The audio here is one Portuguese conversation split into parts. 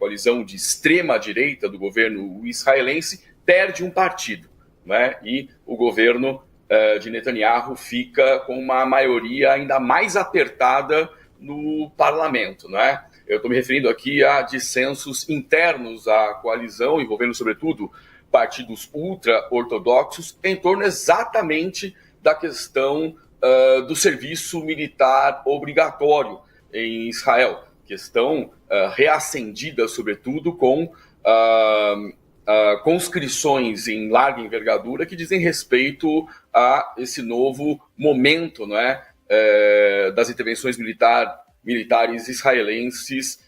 coalizão de extrema-direita do governo israelense, perde um partido, né? E o governo de Netanyahu fica com uma maioria ainda mais apertada no parlamento, né? Eu estou me referindo aqui a dissensos internos à coalizão, envolvendo, sobretudo, partidos ultra-ortodoxos, em torno exatamente da questão do serviço militar obrigatório em Israel, questão reacendida, sobretudo, com conscrições em larga envergadura que dizem respeito a esse novo momento, não é, das intervenções militares israelenses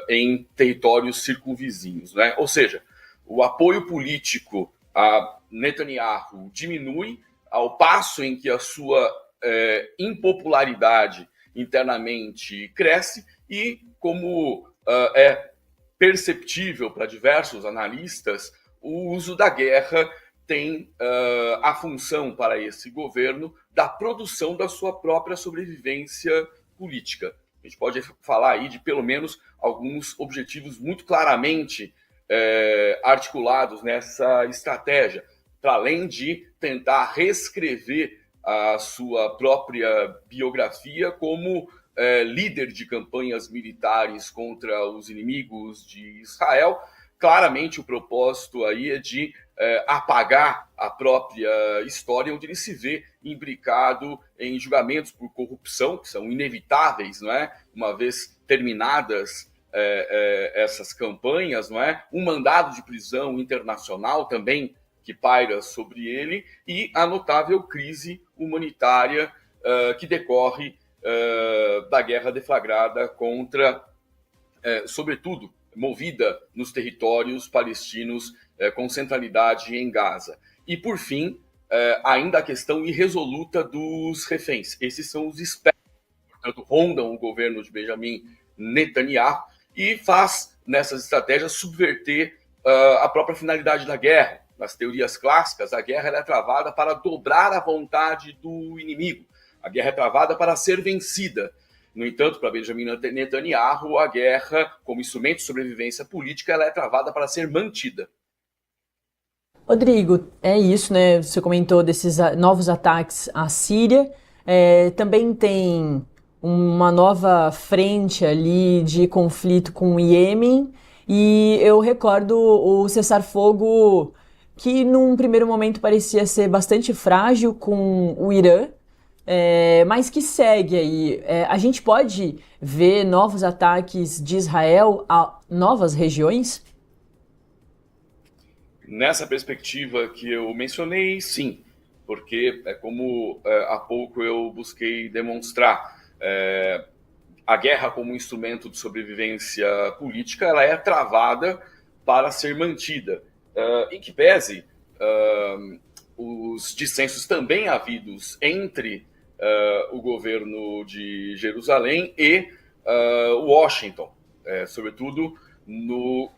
em territórios circunvizinhos, né? Ou seja, o apoio político a Netanyahu diminui ao passo em que a sua impopularidade internamente cresce e, como é perceptível para diversos analistas, o uso da guerra tem a função para esse governo da produção da sua própria sobrevivência política. A gente pode falar aí de pelo menos alguns objetivos muito claramente articulados nessa estratégia, para além de tentar reescrever a sua própria biografia como líder de campanhas militares contra os inimigos de Israel. Claramente o propósito aí é de apagar a própria história, onde ele se vê imbricado em julgamentos por corrupção, que são inevitáveis, não é? Uma vez terminadas essas campanhas, não é? Um mandado de prisão internacional também que paira sobre ele, e a notável crise humanitária que decorre da guerra deflagrada contra, sobretudo, movida nos territórios palestinos com centralidade em Gaza. E, por fim, ainda a questão irresoluta dos reféns. Esses são os espectros, portanto, rondam o governo de Benjamin Netanyahu e faz, nessas estratégias, subverter a própria finalidade da guerra. Nas teorias clássicas, a guerra é travada para dobrar a vontade do inimigo. A guerra é travada para ser vencida. No entanto, para Benjamin Netanyahu, a guerra, como instrumento de sobrevivência política, ela é travada para ser mantida. Rodrigo, é isso, né? Você comentou desses novos ataques à Síria. Também tem uma nova frente ali de conflito com o Iêmen. E eu recordo o cessar-fogo que num primeiro momento parecia ser bastante frágil com o Irã, mas que segue aí. A gente pode ver novos ataques de Israel a novas regiões? Nessa perspectiva que eu mencionei, sim, porque como há pouco eu busquei demonstrar, a guerra como instrumento de sobrevivência política, ela é travada para ser mantida. Em que pese os dissensos também havidos entre o governo de Jerusalém e Washington, sobretudo no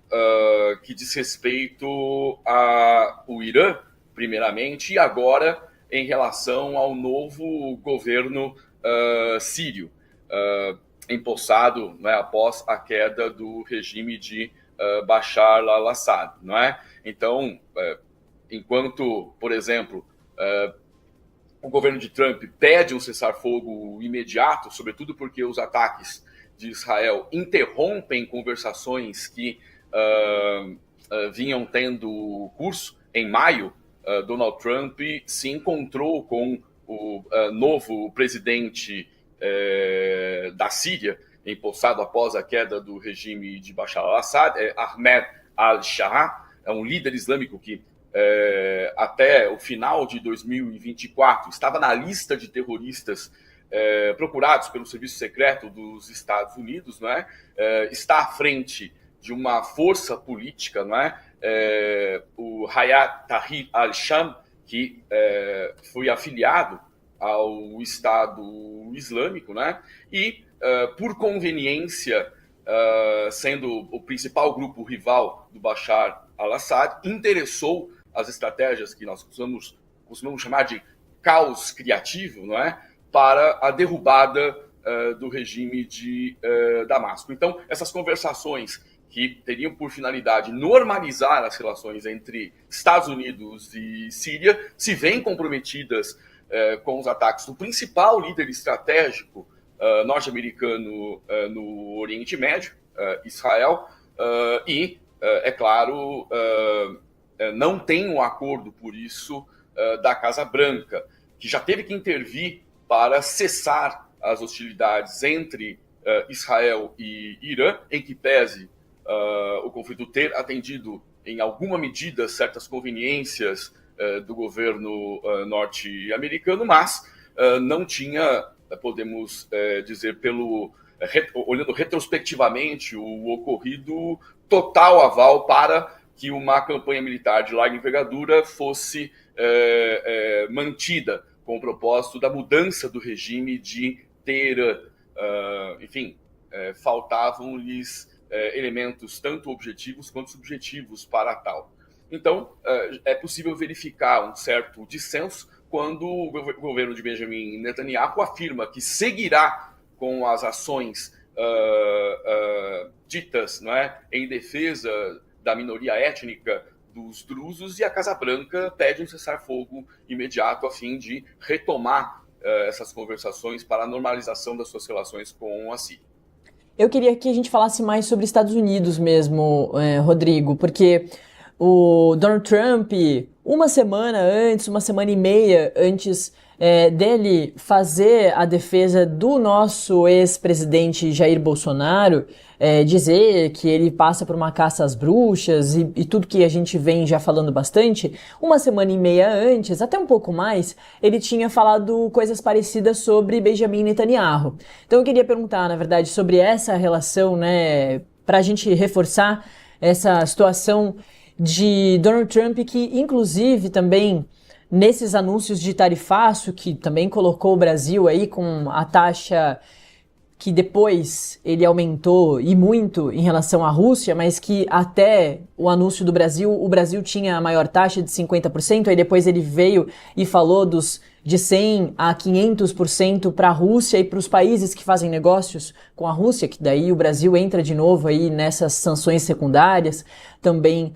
que diz respeito ao Irã, primeiramente, e agora em relação ao novo governo sírio, empossado, né, após a queda do regime de Bashar al-Assad, não é? Então, enquanto, por exemplo, o governo de Trump pede um cessar-fogo imediato, sobretudo porque os ataques de Israel interrompem conversações que vinham tendo curso. Em maio, Donald Trump se encontrou com o novo presidente da Síria, empossado após a queda do regime de Bashar al-Assad, Ahmed al-Shara, é um líder islâmico que até o final de 2024 estava na lista de terroristas procurados pelo Serviço Secreto dos Estados Unidos, não é? Está à frente de uma força política, não é? O Hayat Tahrir al-Sham, que foi afiliado ao Estado Islâmico, né? E, por conveniência, sendo o principal grupo rival do Bashar al-Assad, interessou as estratégias que nós costumamos chamar de caos criativo, não é? Para a derrubada do regime de Damasco. Então, essas conversações que teriam por finalidade normalizar as relações entre Estados Unidos e Síria, se veem comprometidas com os ataques do principal líder estratégico norte-americano no Oriente Médio, Israel, e, é claro, não tem um acordo, por isso, da Casa Branca, que já teve que intervir para cessar as hostilidades entre Israel e Irã, em que pese o conflito ter atendido, em alguma medida, certas conveniências do governo norte-americano, mas não tinha, podemos dizer, olhando retrospectivamente o ocorrido, total aval para que uma campanha militar de larga envergadura fosse mantida com o propósito da mudança do regime de Teherã. Enfim, faltavam-lhes elementos tanto objetivos quanto subjetivos para tal. Então, é possível verificar um certo dissenso quando o governo de Benjamin Netanyahu afirma que seguirá com as ações ditas, não é, em defesa da minoria étnica dos drusos, e a Casa Branca pede um cessar-fogo imediato a fim de retomar essas conversações para a normalização das suas relações com a Síria. Eu queria que a gente falasse mais sobre Estados Unidos mesmo, Rodrigo, porque o Donald Trump, uma semana e meia antes dele fazer a defesa do nosso ex-presidente Jair Bolsonaro, dizer que ele passa por uma caça às bruxas e tudo que a gente vem já falando bastante, uma semana e meia antes, até um pouco mais, ele tinha falado coisas parecidas sobre Benjamin Netanyahu. Então eu queria perguntar, na verdade, sobre essa relação, né, para a gente reforçar essa situação de Donald Trump, que inclusive também nesses anúncios de tarifaço, que também colocou o Brasil aí com a taxa que depois ele aumentou e muito em relação à Rússia, mas que até o anúncio do Brasil, o Brasil tinha a maior taxa de 50%, aí depois ele veio e falou de 100% a 500% para a Rússia e para os países que fazem negócios com a Rússia, que daí o Brasil entra de novo aí nessas sanções secundárias, também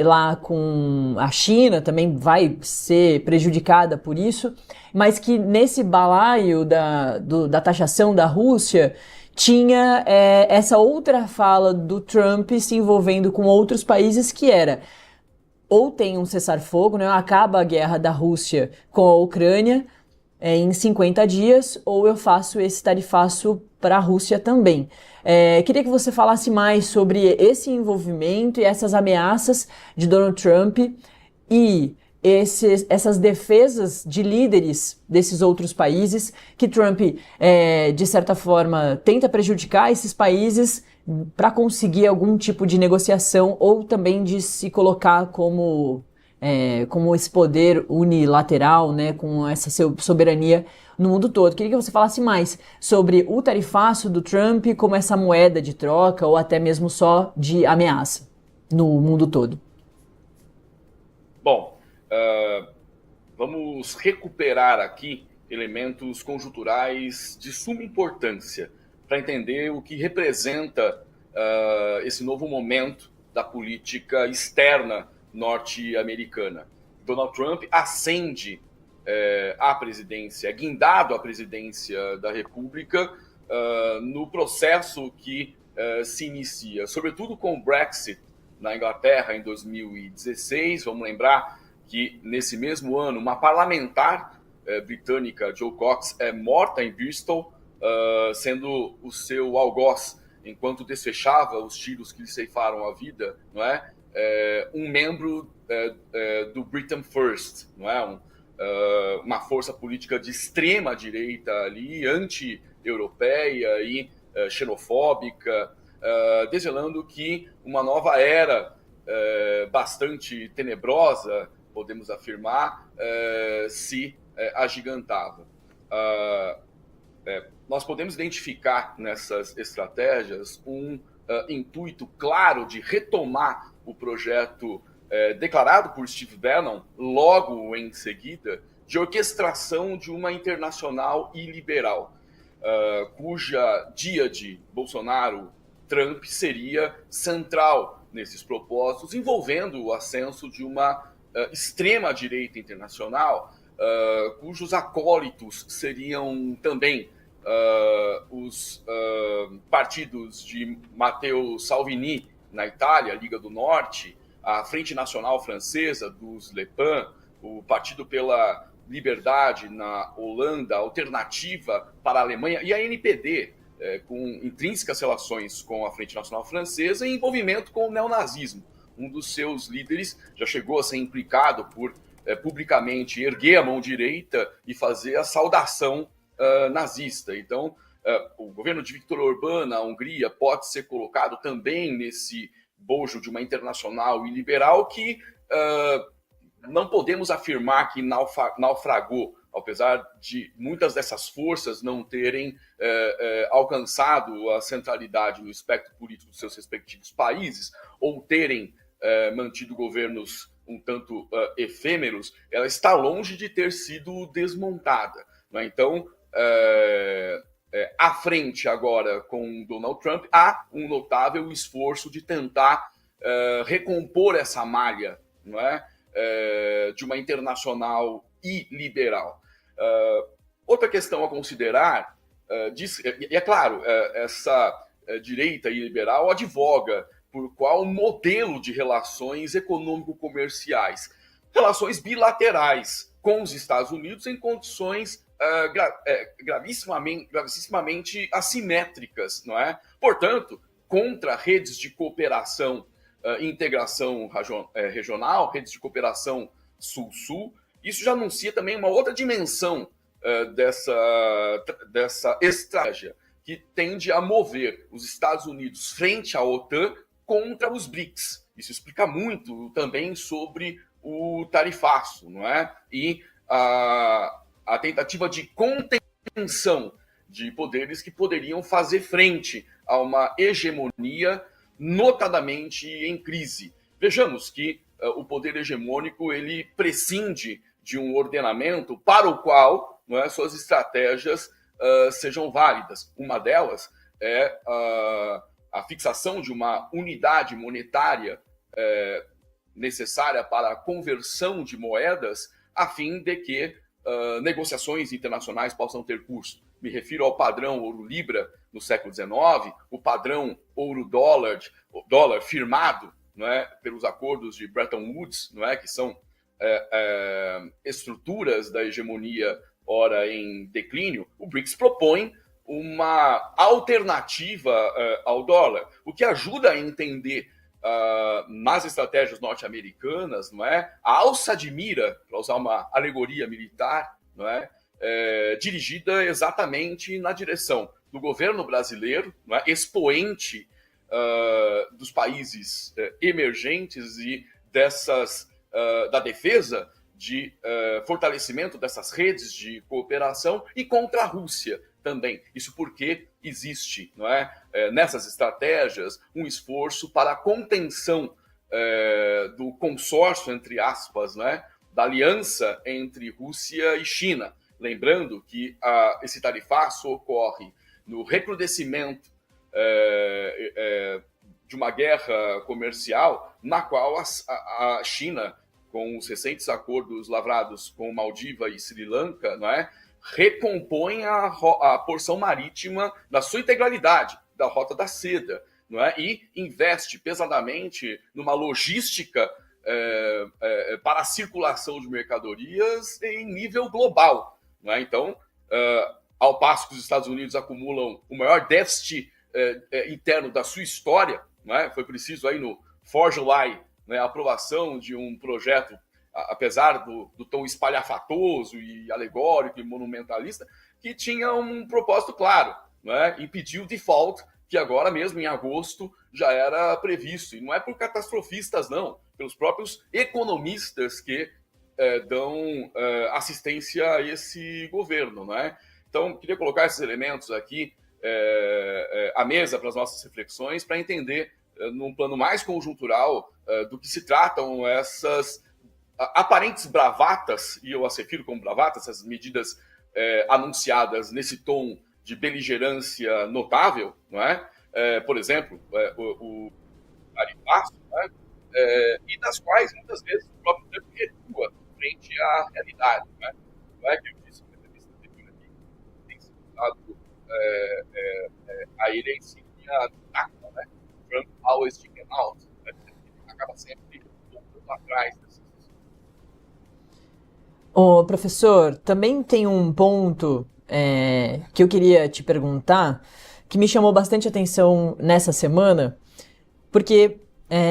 lá com a China também vai ser prejudicada por isso, mas que nesse balaio da taxação da Rússia tinha essa outra fala do Trump se envolvendo com outros países, que era ou tem um cessar-fogo, né, acaba a guerra da Rússia com a Ucrânia em 50 dias, ou eu faço esse tarifaço para a Rússia também. Queria que você falasse mais sobre esse envolvimento e essas ameaças de Donald Trump e essas defesas de líderes desses outros países que Trump, de certa forma, tenta prejudicar esses países para conseguir algum tipo de negociação ou também de se colocar como esse poder unilateral, né, com essa soberania no mundo todo. Queria que você falasse mais sobre o tarifaço do Trump como essa moeda de troca ou até mesmo só de ameaça no mundo todo. Bom, vamos recuperar aqui elementos conjunturais de suma importância para entender o que representa esse novo momento da política externa norte-americana. Donald Trump ascende à presidência, guindado à presidência da República, no processo que se inicia, sobretudo com o Brexit na Inglaterra em 2016. Vamos lembrar que nesse mesmo ano uma parlamentar britânica, Jo Cox, é morta em Bristol, sendo o seu algoz, enquanto desfechava os tiros que lhe ceifaram a vida, não é? Um membro do Britain First, não é? Uma força política de extrema direita ali, anti-europeia e xenofóbica, desvelando que uma nova era bastante tenebrosa, podemos afirmar, se agigantava. Nós podemos identificar nessas estratégias um intuito claro de retomar o projeto declarado por Steve Bannon logo em seguida, de orquestração de uma internacional iliberal, cuja díade Bolsonaro Trump seria central nesses propósitos, envolvendo o ascenso de uma extrema-direita internacional, cujos acólitos seriam também os partidos de Matteo Salvini na Itália, Liga do Norte, a Frente Nacional Francesa dos Le Pen, o Partido pela Liberdade na Holanda, Alternativa para a Alemanha e a NPD, com intrínsecas relações com a Frente Nacional Francesa e envolvimento com o neonazismo. Um dos seus líderes já chegou a ser implicado por publicamente erguer a mão direita e fazer a saudação nazista. Então, o governo de Viktor Orbán na Hungria pode ser colocado também nesse bojo de uma internacional e liberal que não podemos afirmar que naufragou, apesar de muitas dessas forças não terem alcançado a centralidade no espectro político dos seus respectivos países ou terem mantido governos um tanto efêmeros, ela está longe de ter sido desmontada. Né? Então, à frente agora com Donald Trump, há um notável esforço de tentar recompor essa malha, não é? De uma internacional e liberal. Outra questão a considerar, e é claro, essa direita e liberal advoga por qual modelo de relações econômico-comerciais? Relações bilaterais com os Estados Unidos em condições gravissimamente assimétricas, não é? Portanto, contra redes de cooperação e integração regional, redes de cooperação sul-sul, isso já anuncia também uma outra dimensão dessa estratégia que tende a mover os Estados Unidos frente à OTAN contra os BRICS. Isso explica muito também sobre o tarifaço, não é? E a tentativa de contenção de poderes que poderiam fazer frente a uma hegemonia notadamente em crise. Vejamos que o poder hegemônico ele prescinde de um ordenamento para o qual, não é, suas estratégias sejam válidas. Uma delas é a fixação de uma unidade monetária necessária para a conversão de moedas, a fim de que negociações internacionais possam ter curso. Me refiro ao padrão ouro-libra no século XIX, o padrão ouro-dólar firmado, não é, pelos acordos de Bretton Woods, não é, que são estruturas da hegemonia ora em declínio. O BRICS propõe uma alternativa ao dólar, o que ajuda a entender nas estratégias norte-americanas, não é, a alça de mira, para usar uma alegoria militar, não é, dirigida exatamente na direção do governo brasileiro, não é, expoente dos países emergentes e da defesa de fortalecimento dessas redes de cooperação e contra a Rússia também. Isso porque existe, não é, nessas estratégias um esforço para a contenção do consórcio, entre aspas, não é, da aliança entre Rússia e China. Lembrando que esse tarifaço ocorre no recrudescimento de uma guerra comercial na qual a China, com os recentes acordos lavrados com Maldiva e Sri Lanka, não é, recompõe a porção marítima na sua integralidade da Rota da Seda, não é, e investe pesadamente numa logística para a circulação de mercadorias em nível global. Não é? Então, ao passo que os Estados Unidos acumulam o maior déficit interno da sua história, não é? Foi preciso aí no 4 July, né, a aprovação de um projeto, apesar do tom espalhafatoso e alegórico e monumentalista, que tinha um propósito claro, não é? Impedir o default, que agora mesmo em agosto já era previsto. E não é por catastrofistas, não, pelos próprios economistas que dão assistência a esse governo, não é? Então, queria colocar esses elementos aqui à mesa para as nossas reflexões, para entender, num plano mais conjuntural, do que se tratam essas aparentes bravatas, e eu as refiro como bravatas, essas medidas anunciadas nesse tom de beligerância notável, não é? por exemplo, o tarifaço, né? E das quais, muitas vezes, o próprio Trump recua frente à realidade. Né? Não é que eu disse na entrevista anterior aqui que tem sido dado a ele a insígnia intacta, né? Trump always chicken out. Né? Ele acaba sempre voltando atrás dessas decisões. Ô, professor, também tem um ponto que eu queria te perguntar, que me chamou bastante atenção nessa semana, porque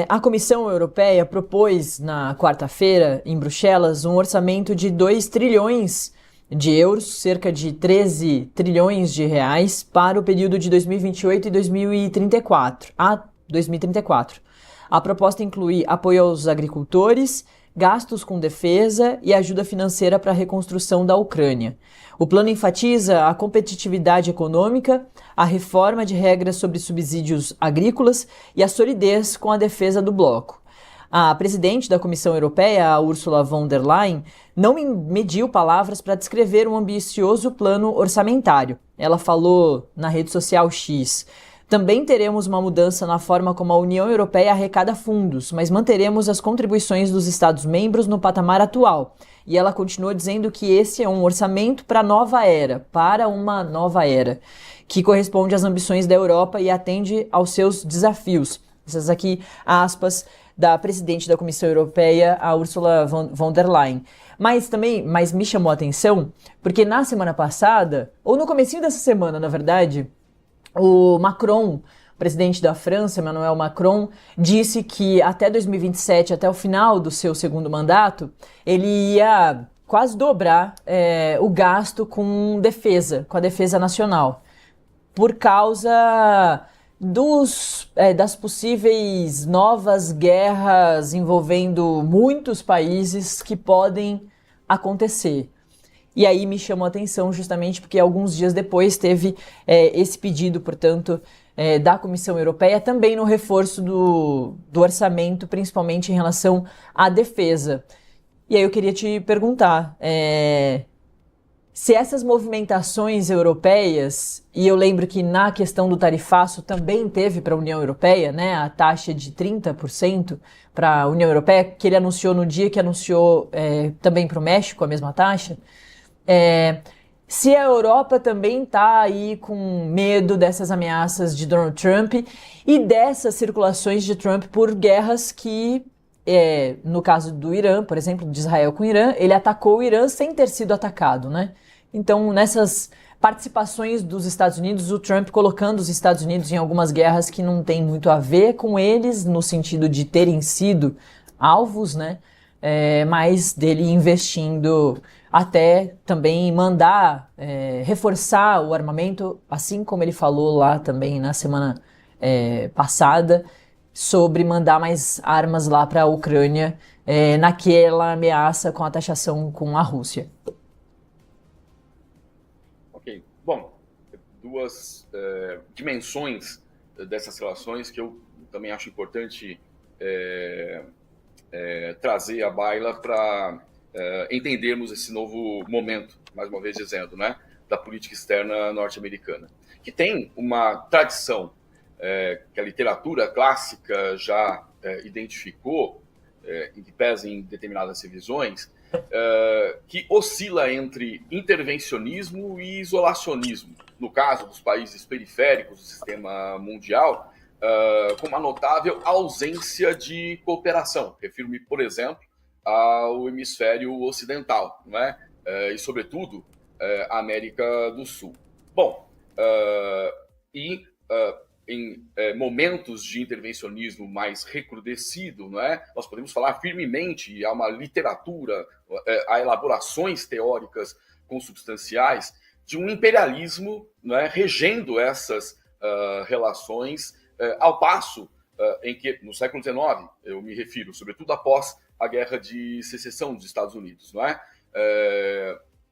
a Comissão Europeia propôs na quarta-feira, em Bruxelas, um orçamento de 2 trilhões de euros, cerca de 13 trilhões de reais, para o período de 2028 e 2034, a 2034. A proposta inclui apoio aos agricultores, gastos com defesa e ajuda financeira para a reconstrução da Ucrânia. O plano enfatiza a competitividade econômica, a reforma de regras sobre subsídios agrícolas e a solidez com a defesa do bloco. A presidente da Comissão Europeia, a Ursula von der Leyen, não mediu palavras para descrever um ambicioso plano orçamentário. Ela falou na rede social X: também teremos uma mudança na forma como a União Europeia arrecada fundos, mas manteremos as contribuições dos Estados-membros no patamar atual. E ela continuou dizendo que esse é um orçamento para uma nova era, que corresponde às ambições da Europa e atende aos seus desafios. Essas aqui, aspas, da presidente da Comissão Europeia, a Ursula von der Leyen. Mas me chamou a atenção, porque na semana passada, ou no comecinho dessa semana, na verdade, o Macron, presidente da França, Emmanuel Macron, disse que até 2027, até o final do seu segundo mandato, ele ia quase dobrar o gasto com a defesa nacional, por causa das possíveis novas guerras envolvendo muitos países que podem acontecer. E aí me chamou a atenção justamente porque alguns dias depois teve esse pedido, portanto, da Comissão Europeia, também no reforço do orçamento, principalmente em relação à defesa. E aí eu queria te perguntar se essas movimentações europeias, e eu lembro que na questão do tarifaço também teve para a União Europeia, né, a taxa de 30% para a União Europeia, que ele anunciou no dia que anunciou também para o México a mesma taxa. Se a Europa também está aí com medo dessas ameaças de Donald Trump e dessas circulações de Trump por guerras que, no caso do Irã, por exemplo, de Israel com o Irã, ele atacou o Irã sem ter sido atacado, né? Então, nessas participações dos Estados Unidos, o Trump colocando os Estados Unidos em algumas guerras que não tem muito a ver com eles, no sentido de terem sido alvos, né? Mas dele investindo até também mandar reforçar o armamento, assim como ele falou lá também na semana passada, sobre mandar mais armas lá para a Ucrânia naquela ameaça com a taxação com a Rússia. Ok. Bom, duas dimensões dessas relações que eu também acho importante trazer à baila para entendermos esse novo momento, mais uma vez dizendo, né, da política externa norte-americana, que tem uma tradição que a literatura clássica já identificou, em que pese em determinadas revisões, que oscila entre intervencionismo e isolacionismo. No caso dos países periféricos do sistema mundial, com uma notável ausência de cooperação. Refiro-me, por exemplo, ao hemisfério ocidental, não é? E, sobretudo, a América do Sul. Bom, em momentos de intervencionismo mais recrudescido, não é? Nós podemos falar firmemente, há uma literatura, há elaborações teóricas consubstanciais de um imperialismo, não é, regendo essas relações, ao passo em que, no século XIX, eu me refiro, sobretudo após a Guerra de Secessão dos Estados Unidos, não é?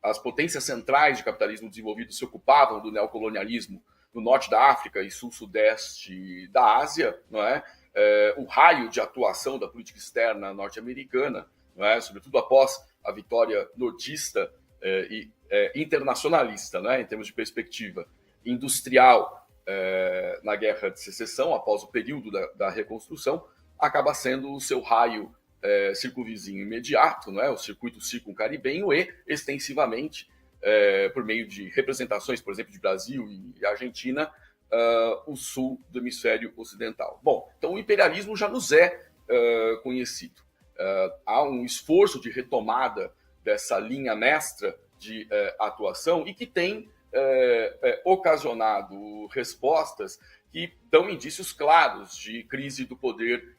As potências centrais de capitalismo desenvolvido se ocupavam do neocolonialismo no norte da África e sul-sudeste da Ásia, não é? O raio de atuação da política externa norte-americana, não é? Sobretudo após a vitória nordista e internacionalista, não é? Em termos de perspectiva industrial na Guerra de Secessão, após o período da reconstrução, acaba sendo o seu raio circunvizinho imediato, não é? O circuito circuncaribenho e, extensivamente, por meio de representações, por exemplo, de Brasil e Argentina, o sul do hemisfério ocidental. Bom, então o imperialismo já nos é conhecido. Há um esforço de retomada dessa linha mestra de atuação e que tem ocasionado respostas que dão indícios claros de crise do poder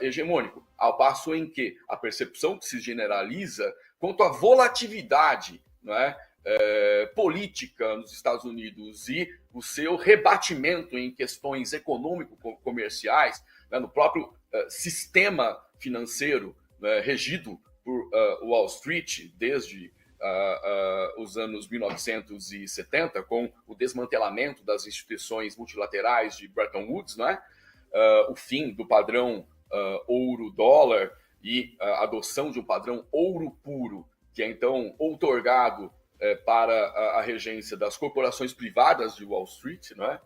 hegemônico, ao passo em que a percepção que se generaliza quanto à volatilidade, não é, política nos Estados Unidos e o seu rebatimento em questões econômico-comerciais, né, no próprio sistema financeiro, né, regido por Wall Street desde os anos 1970, com o desmantelamento das instituições multilaterais de Bretton Woods, não é? O fim do padrão ouro-dólar e a adoção de um padrão ouro puro, que é então outorgado para a regência das corporações privadas de Wall Street, não é?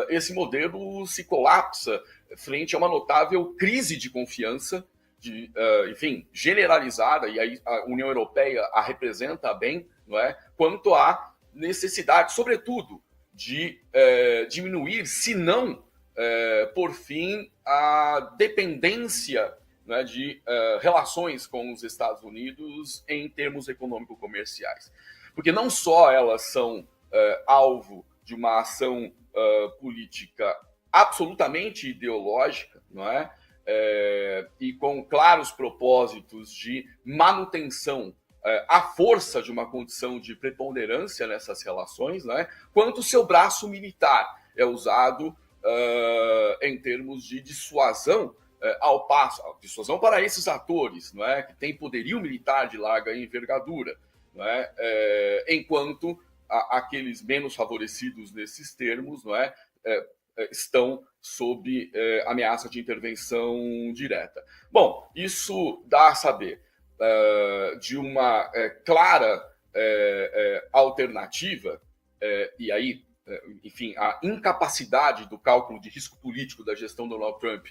Esse modelo se colapsa frente a uma notável crise de confiança, enfim, generalizada, e aí a União Europeia a representa bem, não é? Quanto à necessidade, sobretudo, de diminuir, se não, por fim, a dependência, né, de relações com os Estados Unidos em termos econômico-comerciais. Porque não só elas são alvo de uma ação política absolutamente ideológica, não é? E com claros propósitos de manutenção à força de uma condição de preponderância nessas relações, não é? Quanto o seu braço militar é usado em termos de dissuasão ao passo, dissuasão para esses atores, não é? Que têm poderio militar de larga envergadura, não é? Enquanto aqueles menos favorecidos nesses termos, não é? Estão sob ameaça de intervenção direta. Bom, isso dá a saber de uma clara alternativa, e aí, enfim, a incapacidade do cálculo de risco político da gestão do Donald Trump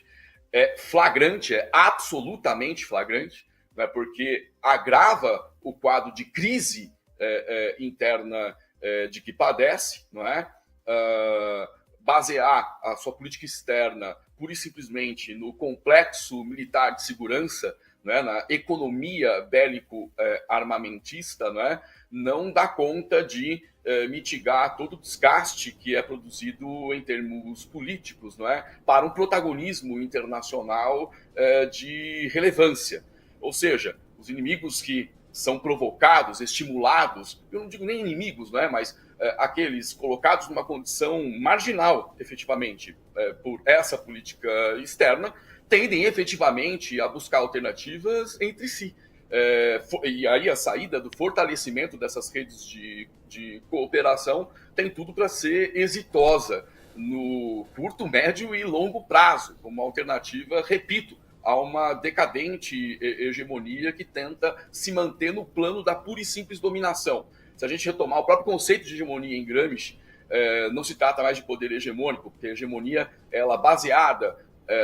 é flagrante, é absolutamente flagrante, né, porque agrava o quadro de crise interna de que padece, não é? Basear a sua política externa pura e simplesmente no complexo militar de segurança, né, na economia bélico-armamentista, né, não dá conta de mitigar todo o desgaste que é produzido em termos políticos, não é, para um protagonismo internacional de relevância. Ou seja, os inimigos que são provocados, estimulados, eu não digo nem inimigos, não é, mas aqueles colocados numa condição marginal, efetivamente, por essa política externa, tendem efetivamente a buscar alternativas entre si. E aí a saída do fortalecimento dessas redes de cooperação tem tudo para ser exitosa no curto, médio e longo prazo, como alternativa, repito, a uma decadente hegemonia que tenta se manter no plano da pura e simples dominação. Se a gente retomar o próprio conceito de hegemonia em Gramsci, não se trata mais de poder hegemônico, porque a hegemonia, ela baseada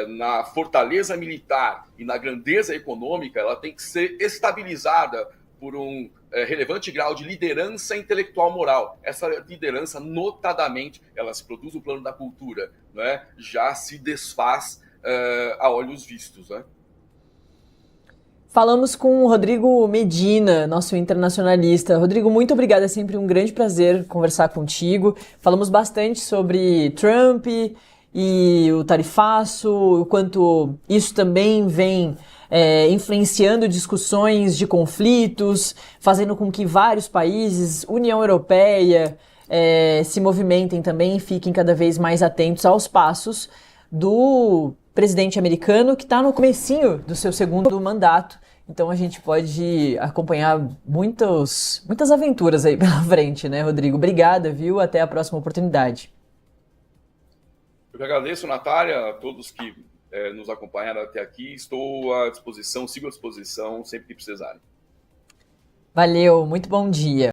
na fortaleza militar e na grandeza econômica, ela tem que ser estabilizada por um relevante grau de liderança intelectual moral. Essa liderança, notadamente, ela se produz no plano da cultura, né? Já se desfaz a olhos vistos, né? Falamos com o Rodrigo Medina, nosso internacionalista. Rodrigo, muito obrigado, é sempre um grande prazer conversar contigo. Falamos bastante sobre Trump e o tarifaço, o quanto isso também vem influenciando discussões de conflitos, fazendo com que vários países, União Europeia, se movimentem também e fiquem cada vez mais atentos aos passos do presidente americano que está no comecinho do seu segundo mandato. Então a gente pode acompanhar muitas aventuras aí pela frente, né, Rodrigo? Obrigada, viu? Até a próxima oportunidade. Eu que agradeço, Natália, a todos que nos acompanharam até aqui. Estou à disposição, sigo à disposição sempre que precisarem. Valeu, muito bom dia.